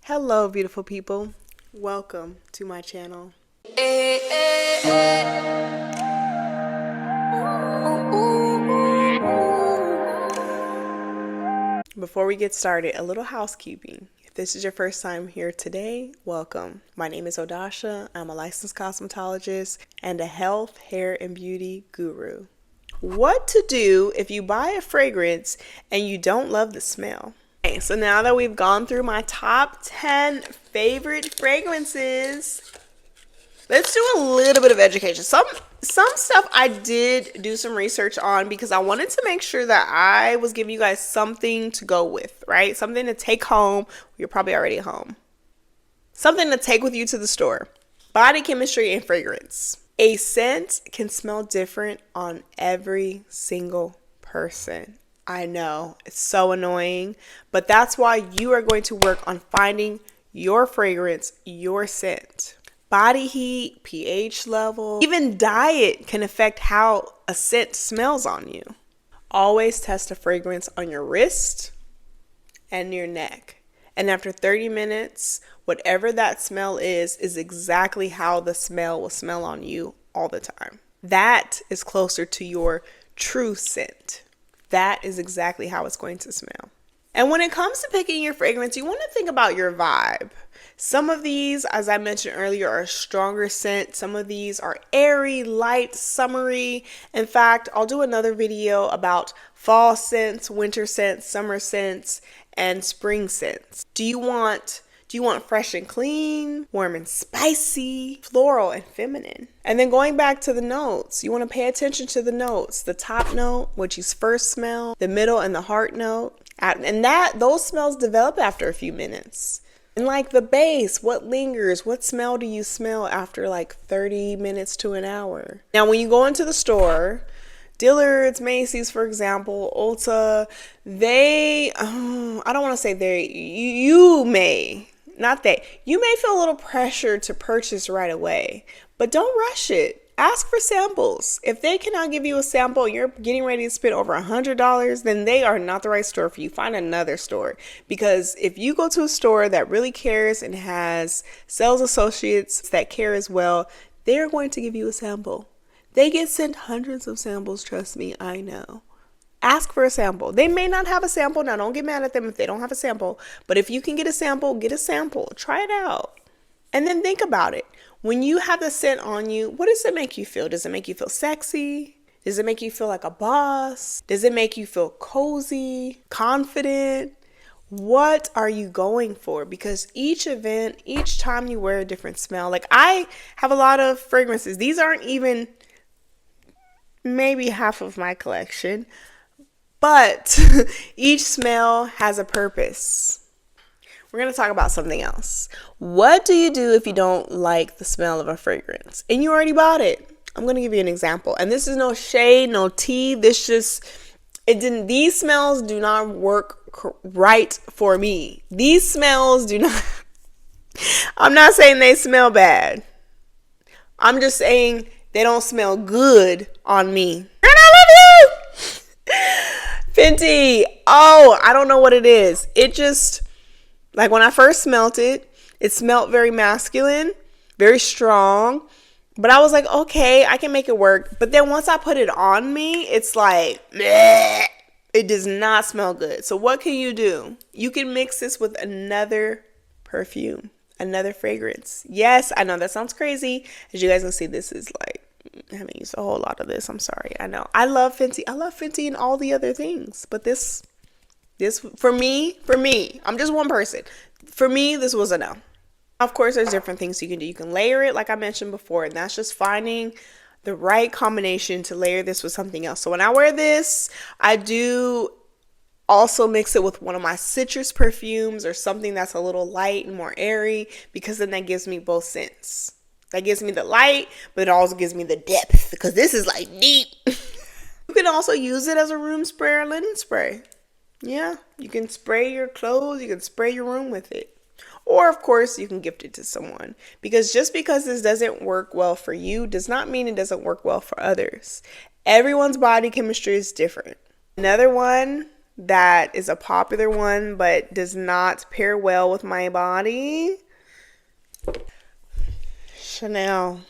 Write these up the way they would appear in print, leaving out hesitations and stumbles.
Hello, beautiful people. Welcome to my channel. Before we get started, a little housekeeping. If this is your first time here today, welcome. My name is Odasha. I'm a licensed cosmetologist and a health, hair, and beauty guru. What to do if you buy a fragrance and you don't love the smell? Okay, so now that we've gone through my top 10 favorite fragrances, let's do a little bit of education. Some stuff I did do some research on because I wanted to make sure that I was giving you guys something to go with, right? Something to take home. You're probably already home. Something to take with you to the store. Body chemistry and fragrance. A scent can smell different on every single person. I know, it's so annoying, but that's why you are going to work on finding your fragrance, your scent. Body heat, pH level, even diet can affect how a scent smells on you. Always test a fragrance on your wrist and your neck. And after 30 minutes, whatever that smell is exactly how the smell will smell on you all the time. That is closer to your true scent. That is exactly how it's going to smell. And when it comes to picking your fragrance, you want to think about your vibe. Some of these, as I mentioned earlier, are stronger scent. Some of these are airy, light, summery. In fact, I'll do another video about fall scents, winter scents, summer scents, and spring scents. Do you want fresh and clean, warm and spicy, floral and feminine? And then going back to the notes, you want to pay attention to the notes. The top note, which is first smell, the middle and the heart note. And those smells develop after a few minutes. And like the base, what lingers? What smell do you smell after like 30 minutes to an hour? Now, when you go into the store, Dillard's, Macy's, for example, Ulta, I don't want to say you may feel a little pressure to purchase right away, but don't rush it. Ask for samples. If they cannot give you a sample and you're getting ready to spend over $100, then they are not the right store for you. Find another store. Because if you go to a store that really cares and has sales associates that care as well, they're going to give you a sample. They get sent hundreds of samples, trust me, I know. Ask for a sample. They may not have a sample. Now, don't get mad at them if they don't have a sample. But if you can get a sample, get a sample. Try it out. And then think about it. When you have the scent on you, what does it make you feel? Does it make you feel sexy? Does it make you feel like a boss? Does it make you feel cozy, confident? What are you going for? Because each event, each time you wear a different smell. Like I have a lot of fragrances. These aren't even maybe half of my collection, but each smell has a purpose. We're going to talk about something else. What do you do if you don't like the smell of a fragrance and you already bought it? I'm going to give you an example. And this is no shade, no tea. These smells do not work right for me. These smells do not, I'm not saying they smell bad. I'm just saying they don't smell good on me. And I love you! Fenty. Oh, I don't know what it is. It just, like when I first smelt it, it smelled very masculine, very strong. But I was like, okay, I can make it work. But then once I put it on me, it's like, bleh. It does not smell good. So what can you do? You can mix this with another perfume, another fragrance. Yes, I know that sounds crazy. As you guys can see, this is like, I haven't used a whole lot of this. I'm sorry. I know. I love Fenty. I love Fenty and all the other things. But this for me, I'm just one person. For me, this was a no. Of course, there's different things you can do. You can layer it like I mentioned before, and that's just finding the right combination to layer this with something else. So when I wear this, I do also mix it with one of my citrus perfumes or something that's a little light and more airy, because then that gives me both scents. That gives me the light, but it also gives me the depth, because this is like deep. You can also use it as a room spray or linen spray. Yeah, you can spray your clothes, you can spray your room with it. Or, of course, you can gift it to someone. Because just because this doesn't work well for you does not mean it doesn't work well for others. Everyone's body chemistry is different. Another one that is a popular one but does not pair well with my body. Chanel.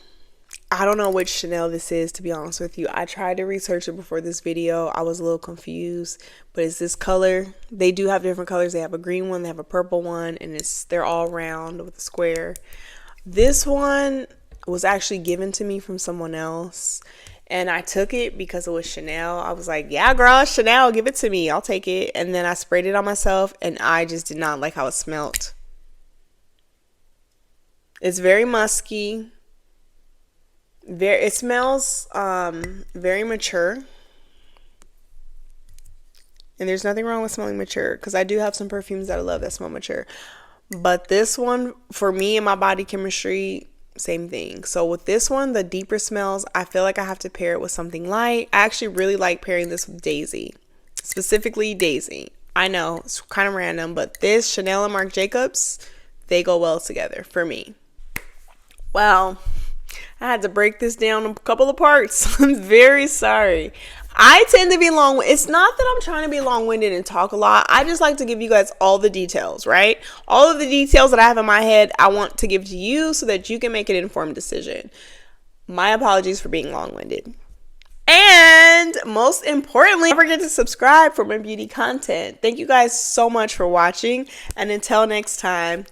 I don't know which Chanel this is, to be honest with you. I tried to research it before this video. I was a little confused, but it's this color. They do have different colors. They have a green one, they have a purple one, and they're all round with a square. This one was actually given to me from someone else, and I took it because it was Chanel. I was like, yeah, girl, Chanel, give it to me. I'll take it. And then I sprayed it on myself, and I just did not like how it smelled. It's very musky. It smells very mature. And there's nothing wrong with smelling mature, because I do have some perfumes that I love that smell mature. But this one, for me and my body chemistry, same thing. So with this one, the deeper smells, I feel like I have to pair it with something light. I actually really like pairing this with Daisy. Specifically Daisy. I know, it's kind of random, but this, Chanel and Marc Jacobs, they go well together for me. Well, I had to break this down a couple of parts. I'm very sorry. I tend to be it's not that I'm trying to be long-winded and talk a lot. I just like to give you guys all the details, right? All of the details that I have in my head, I want to give to you so that you can make an informed decision. My apologies for being long-winded. And most importantly, don't forget to subscribe for more beauty content. Thank you guys so much for watching. And until next time,